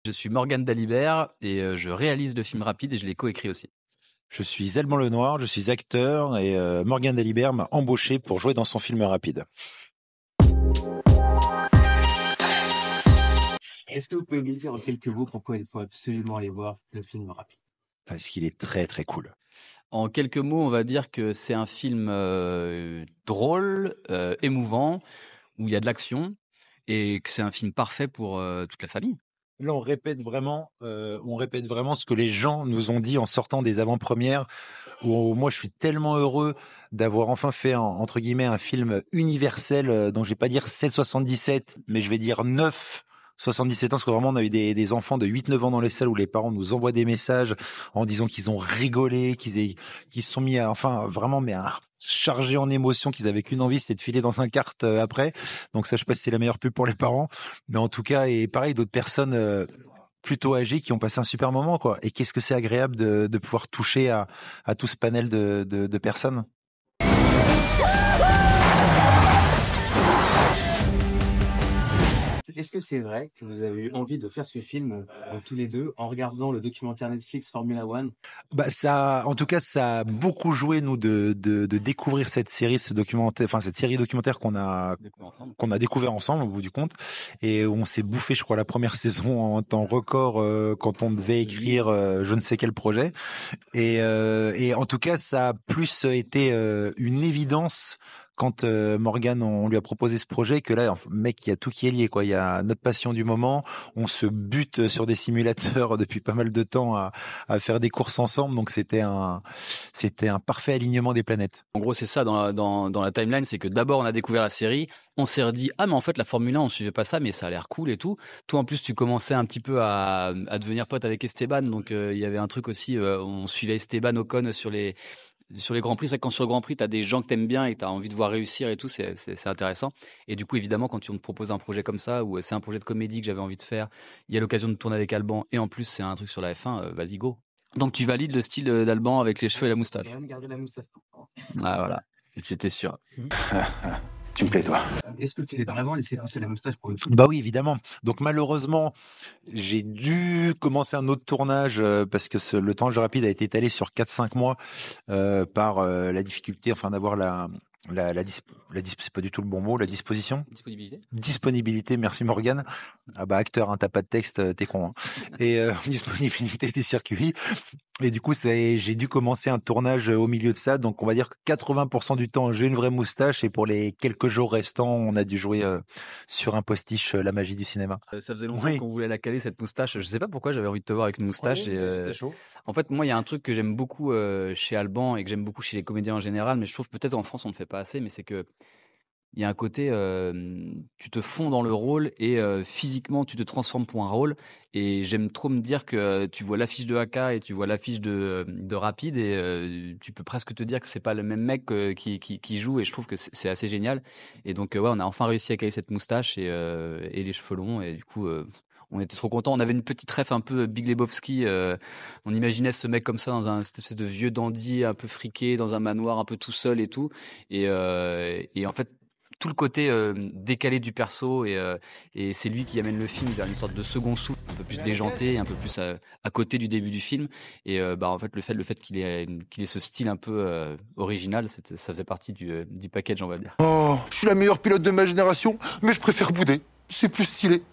Je suis Morgane Dalibert et je réalise le film Rapide et je l'ai coécrit aussi. Je suis Alban Lenoir, je suis acteur et Morgane Dalibert m'a embauché pour jouer dans son film Rapide. Est-ce que vous pouvez me dire en quelques mots pourquoi il faut absolument aller voir le film Rapide? Parce qu'il est très très cool. En quelques mots, on va dire que c'est un film drôle, émouvant, où il y a de l'action et que c'est un film parfait pour toute la famille. Là, on répète vraiment ce que les gens nous ont dit en sortant des avant-premières. Où moi, je suis tellement heureux d'avoir enfin fait entre guillemets un film universel, dont je vais pas dire 7,77, mais je vais dire 9,77 ans, parce que vraiment on a eu des enfants de 8-9 ans dans les salles où les parents nous envoient des messages en disant qu'ils ont rigolé, qu'ils se sont mis à, enfin vraiment mais à chargés en émotions, qu'ils avaient qu'une envie, c'était de filer dans un kart après. Donc ça, je sais pas si c'est la meilleure pub pour les parents, mais en tout cas, et pareil, d'autres personnes plutôt âgés qui ont passé un super moment, quoi. Et qu'est-ce que c'est agréable de pouvoir toucher à tout ce panel de personnes. Est-ce que c'est vrai que vous avez eu envie de faire ce film tous les deux en regardant le documentaire Netflix Formula One? Bah ça, en tout cas, ça a beaucoup joué nous de découvrir cette série, ce documentaire, enfin cette série documentaire qu'on a découvert ensemble au bout du compte, et on s'est bouffé, je crois, la première saison en temps record quand on devait écrire je ne sais quel projet, et en tout cas, ça a plus été une évidence quand Morgane, on lui a proposé ce projet, que là, mec, il y a tout qui est lié, quoi. Il y a notre passion du moment. On se bute sur des simulateurs depuis pas mal de temps à faire des courses ensemble. Donc c'était un parfait alignement des planètes. En gros, c'est ça dans la timeline, c'est que d'abord on a découvert la série, on s'est redit ah mais en fait la Formule 1 on suivait pas ça, mais ça a l'air cool et tout. Toi en plus tu commençais un petit peu à devenir pote avec Esteban, donc il y avait un truc aussi, on suivait Esteban Ocon sur les Grands Prix. C'est quand sur le Grand Prix, tu as des gens que tu aimes bien et que tu as envie de voir réussir et tout, c'est intéressant. Et du coup, évidemment, quand tu me proposes un projet comme ça, ou c'est un projet de comédie que j'avais envie de faire, il y a l'occasion de tourner avec Alban, et en plus, c'est un truc sur la F1, vas-y, go. Donc, tu valides le style d'Alban avec les cheveux et la moustache. Et même garder la moustache. Ah, voilà, j'étais sûr. Tu me plais, toi. Est-ce que tu l'as vraiment laissé pousser la moustache pour le coup? Bah oui, évidemment. Donc malheureusement, j'ai dû commencer un autre tournage parce que le tournage rapide a été étalé sur 4-5 mois par la difficulté, enfin d'avoir c'est pas du tout le bon mot, la disposition. Disponibilité, merci Morgane. Ah bah acteur, hein, t'as pas de texte, t'es con. Hein. Et disponibilité des circuits. Et du coup, j'ai dû commencer un tournage au milieu de ça. Donc on va dire que 80% du temps, j'ai une vraie moustache. Et pour les quelques jours restants, on a dû jouer sur un postiche la magie du cinéma. Ça faisait longtemps qu'on voulait la caler, cette moustache. Je sais pas pourquoi j'avais envie de te voir avec une moustache. En fait, moi, il y a un truc que j'aime beaucoup chez Alban et que j'aime beaucoup chez les comédiens en général, mais je trouve peut-être en France on ne fait pas assez, mais c'est que il y a un côté, tu te fonds dans le rôle et physiquement tu te transformes pour un rôle. Et j'aime trop me dire que tu vois l'affiche de AK et tu vois l'affiche de Rapide et tu peux presque te dire que c'est pas le même mec qui joue, et je trouve que c'est assez génial. Et donc ouais, on a enfin réussi à caler cette moustache et les cheveux longs, et du coup on était trop contents. On avait une petite ref un peu Big Lebowski. On imaginait ce mec comme ça dans cette espèce de vieux dandy un peu friqué, dans un manoir un peu tout seul et tout. Et en fait, tout le côté décalé du perso, et c'est lui qui amène le film vers une sorte de second souffle, un peu plus déjanté, un peu plus à côté du début du film. Et en fait le fait qu'il ait ce style un peu original, ça faisait partie du package, on va dire. Oh, je suis la meilleure pilote de ma génération, mais je préfère bouder. C'est plus stylé.